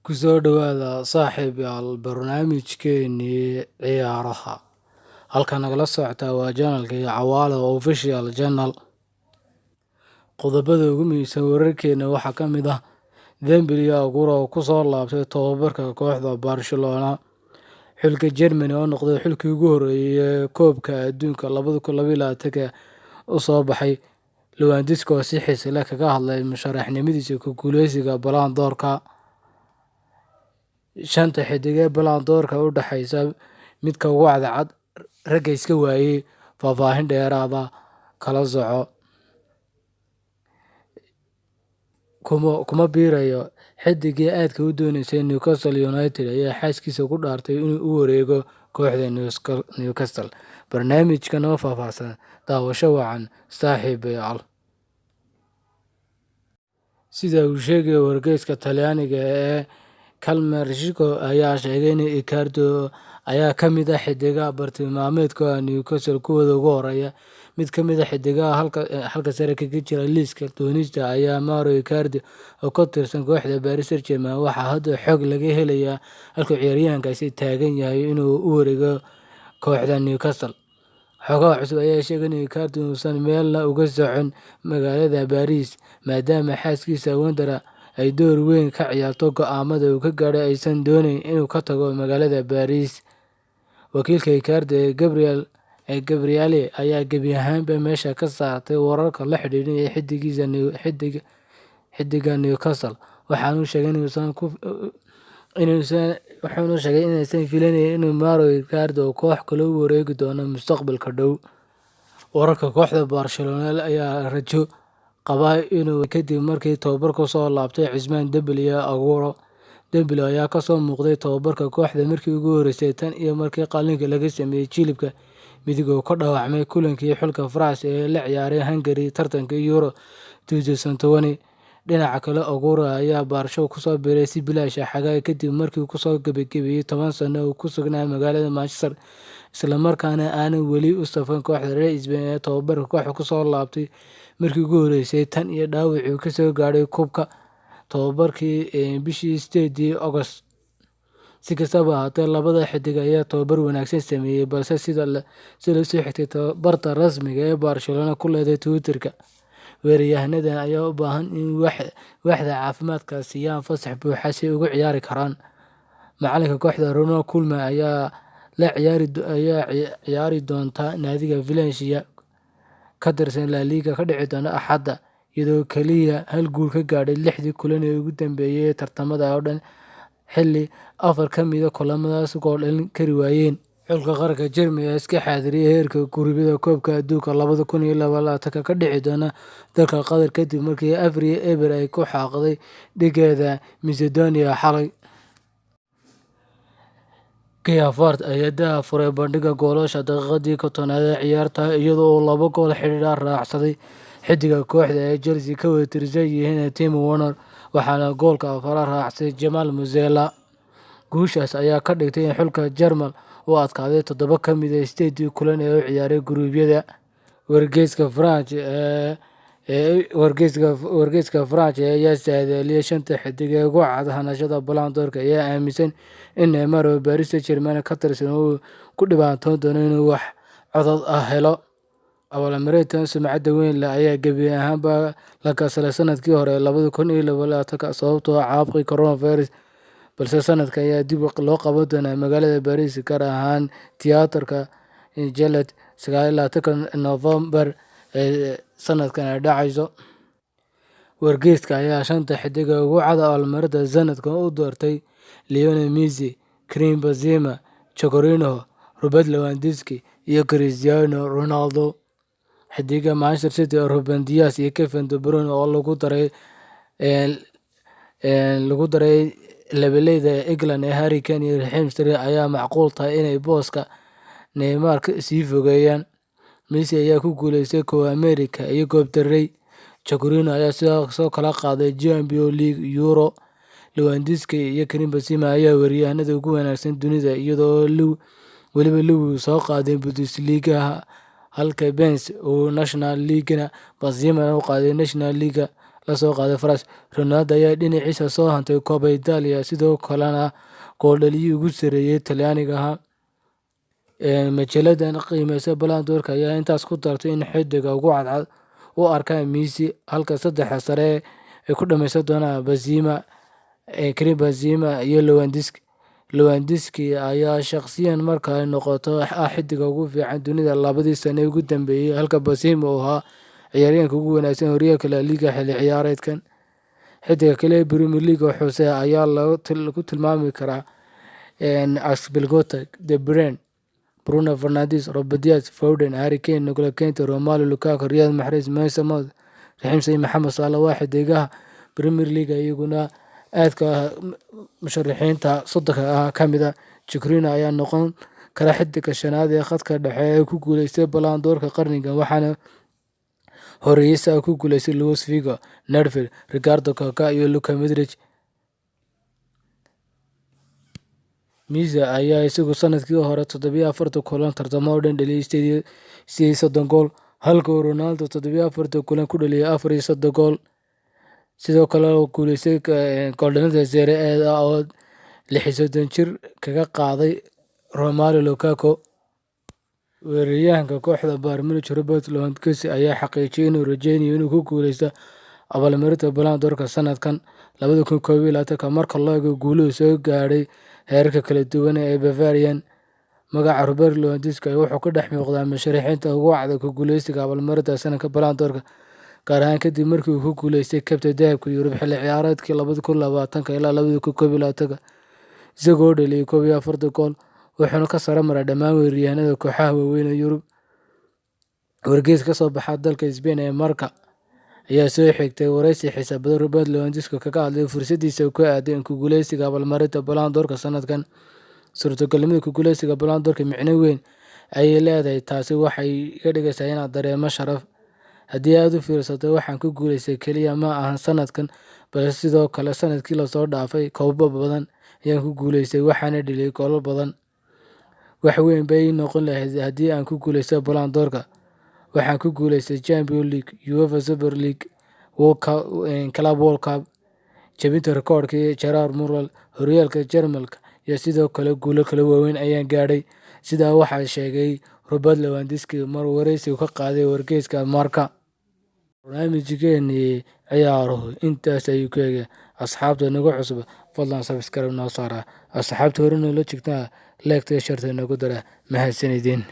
Ku soo dhawaada saaxiibayaal barnaamijkeennii ciyaaraha. Halka nagala socotaa waa janalka iyo Cawaale Official Channel. Qodobada ugu muhiimsan wararkeena waxaa ka mid ah Dembele iyo Aguero oo ku soo laabtay tababarka kooxda Barcelona. Xulka Germany oo noqday xulkii ugu horeeyay ee koobka adduunka 2022 u soo baxay. Lewandowski oo si xiiso leh kaga hadlay musharaxnimadiisa ku guuleysiga Ballon d'Or-ka. Shanta xidig ee Ballon d'Or-ka u dhaxaysa midka ugu cadcad ragga iska waayay. Faahfaahin dheeraada kala soco. Kuma biirayo xidigii aadka u doonaysay Newcastle United ayaa xaaskiisa ku dhaartay inuu u wareego kooxda Newcastle. Barnaamijkan oo faahfaahsan daawasho wacan saaxiibayaal. Sida uu sheegay wargeyska Talyaaniga ee Calmercico ayaa sheegay in Icardi ayaa ka mid ah xidigaha bartilmaameedka Newcastle kuwooda ugu horeeya. Mid ka mid ah xidigaha halka sare kaga jira liiska doonista ayaa Mauro Icardi oo ka tirsan kooxda Paris Saint-Germain. Waxaa hadda xog laga helayaa halka ciyaaryahankaasi taagan yahay inuu u wareego kooxda Newcastle. Xogaha cusub ayaa sheegay in Icardi uusan meelna uga socon magaalada Paris maadaama xaaskiisa Wanda ay door weyn ka ciyaarto go'aamada uu ka gaadhay aysan doonayn inuu ka tago magaalada Paris. Wakiilka Icardi Gabriele ayaa gebi ahaanba meesha ka saartay wararka la xiriira xidiga Newcastle, waxaana uu sheegay inaysan filaynin in Mauro Icardi uu koox kale u wareegi doono mustaqbalka dhow. Wararka kooxda Barcelona ayaa rajo qaba inuu kadib markii tababarku soo laabtay Ousmane Dembele iyo Aguero. Dembele ayaa ka soo muuqday tababarka kooxda markii ugu horeysay tan iyo markii qalliinka laga sameeyay jilibka midig oo ka dhaawacmay kulankii xulka France ee la ciyaaray Hungary tartanka Euro 2020. Dhinaca kale, Aguero ayaa Barca ku soo biiray si bilaash ah xagaaga kadib markii uu kusoo gabagabeeyay 10 sano oo ku sugnaa magaalada Manchester, isla markaana aanan weli u safan kooxda reer Spain ee tababarka kooxda ku soo laabtay markii ugu horeysay tan iyo dhaawacii uu ka soo gaadhay koobka tababarkii bishii 8 August. Si kastaba ha ahaatee, labada xidig ayaa tababar wanaagsan sameeyay, balse sida la soo xigtay barta rasmiga ee Barcelona ku leedahay Twitter-ka, weeraryahannadan ayaa u baahan in waaxda caafimaadka siiyaan fasax buuxa si ay ugu ciyaari karaan. Macalinka kooxda Ronald Koeman ayaa ciyaari doonta naadiga Valencia ka tirsan La Liga ka dhici doona Axadda, iyadoo kaliya hal guul ka gaadhay 6dii kulan ee ugu dambeeyay ee tartamada oo dhan, xilli 4 ka mid ah kulamadaas gool dhalin kari waayeen. Xulka qaranka Germany ayaa iska xaadiriyay heerka guruubyada koobka adduunka 2022 ka dhici doona dalka Qatar kadib markii 4-0 ay ku xaaqday dhigeeda Macedonia xalay. Kai Havertz ayaa daha furay bandhigga goolasha daqiiqadii 50aad ee ciyaarta iyadoo uu 2 gool xidhiidh ah raacsaday. Xidiga kooxda ee Chelsea ka wada tirsan yihiin Timo Werner, waxaana goolka afraad raacsaday Jamal Musiala. Guushaas ayaa ka dhigtay in xulka Jarmal uu adkaaday 7 ka mid ah 8dii kulan ee uu ciyaaray guruubyada. Wargeyska France ayaa saadaaliyay shanta xidig ee ugu cad hanashada Ballon d'Or-ka ayaa aaminsan in Neymar oo Paris Saint-Germain ka tirsan uu ku dhibtoon doono inuu wax codad ah helo. Abaalmarintan sumcadda weyn leh ayaa gebi ahaanba la kansalay sanadkii hore 2022 sababtoo ah caabuqa coronavirus, balse sanadkan ayaa dib loo qaban doonaa magaalada Paris, gaar ahaan tiyaatarka Gillette 29 Noofambar ee sanadkan ay dhacayso. Wargeyska ayaa shanta xidig ee ugu cad abaalmarinta sanadkan u doortay Lionel Messi, Karim Benzema, Coutinho, Robert Lewandowski iyo Cristiano Ronaldo. Xidiga Manchester City Ruben Dias iyo Kevin De Bruyne oo lagu daray labaleyda England ee Harry Kane iyo Raheem Sterling ayaa macquul tahay inay booska Neymar sii fogeeyaan. Messi ayaa ku guuleystay Copa America iyo Copa del Rey. Coutinho ayaa sidoo kale qaaday Champions League, Euro. Lewandowski iyo Karim Benzema ayaa weeraryahanada ugu wanaagsan dunida, iyadoo weliba Lewis soo qaaday Bundesliga halka Benz uu National League-na Benzema u qaaday National League. la soo qaaday faras. Ronaldo ayaa dhinaciisa soo hantay Coppa Italia, sidoo kalena gooldhaliyihii ugu sarreeyay Talyaaniga ahaa. Majalladan qiimeysa Ballon d'Or ayaa intaas ku dartay in xiddiga ugu cadcad u arkaan Messi, halka saddexda sare ay ku dhameysan doonaan Karim Benzema iyo Lewandowski. Lewandowski ayaa shakhsiyan marka ay noqoto xiddiga ugu fiican dunida labadii sano ee ugu dambeeyay, halka Benzema uu ahaa ciyaaryahanka ugu wanaagsan horyaalka La Liga xilli ciyaareedkan. Xiddiga kale ee Premier League hoose ayaa lagu tilmaami karaa Azpilicueta, De Bruyne, Bruno Fernandes, Ruben Dias, Foden, Harry Kane, N'Golo Kante, Romelu Lukaku, Riyad Mahrez, Mason Mount, Raheem Sterling, Mohamed Salah. waa xiddigaha Premier League iyaguna aadka musharaxiinta soddonka ka mid ah. Chiellini ayaa noqon kara xiddiga shanaad ee khadka dhexe ee ku guuleystay Ballon d'Or qarnigan, waxaana horeeyay ku guuleystay Luis Figo, Nedved, Ricardo Kaka iyo Luka Modric. Messi ayaa isagu sanadkii hore 47 kulan tartamo oo dhan dhaliyay 38 gool, halka Ronaldo 47 kulan ku dhaliyay 34 gool. Sidoo kale uu guuleystay gooldhalinta Serie A oo 36 jir kaga qaaday Romelu Lukaku. Weeraryahanka kooxda Bayern Munich Robert Lewandowski ayaa xaqiijiyay inuu rajeynayo inuu ku guuleysto abaalmarinta Ballon d'Or sanadkan 2021 marka loo eego guuluhu soo gaadhay heerarka kala duwan ee Bavarian. Magaca Robert Lewandowski wuxuu ka dhex muuqdaa musharaxiinta ugu cadcad ku guuleysiga abaalmarinta sanadka Ballon d'Or, gaar ahaan kadib markii uu ku guuleystay kabta dahabka Yurub xilli ciyaareedkii 2020 ilaa 2021, isagoo dhaliyay 41 gool, wuxuuna ka sare maray dhammaan weeraryahanada kooxaha waaweyn ee Yurub. Wargeys ka soo baxa dalka Spain ee Marca ayaa soo xigtay wareysi xiiso badan Robert Lewandowski kaga hadlay fursadiisa ku aadan ku guuleysiga abaalmarinta Ballon d'Or sanadkan. Suurtagalnimada ku guuleysiga Ballon d'Or micno weyn ayay leedahay. Taasi waxay iga dhigaysaa inaan dareemo sharaf. Haddii aad u fiirsato, waxaan ku guuleystay kaliya ma ahan sanadkan, balse sidoo kale sanadkii la soo dhaafay koobab badan ayaan ku guuleystay, waxaana dhaliyay goolal badan. Wax weyn bay noqon lahayd haddii aan ku guuleysto Ballon d'Or. Waxaan ku guuleystay Champions League, UEFA Super League, Club World Cup, jebinta rikoodhkii Gerard Muller, horyaalka Jarmalka, iyo sidoo kale guulo kale waaweyn ayaan gaadhay. Sidaa waxaa sheegay Robert Lewandowski mar wareysi ka qaaday wargeyska Marca. Barnaamijkeennii ciyaaruhu intaas ayuu ku eegay. Asxaabta nagu cusub, fadlan subscribe noo saara. Asxaabta hore noola joogtana like iyo share nagu dara. Mahadsanidin.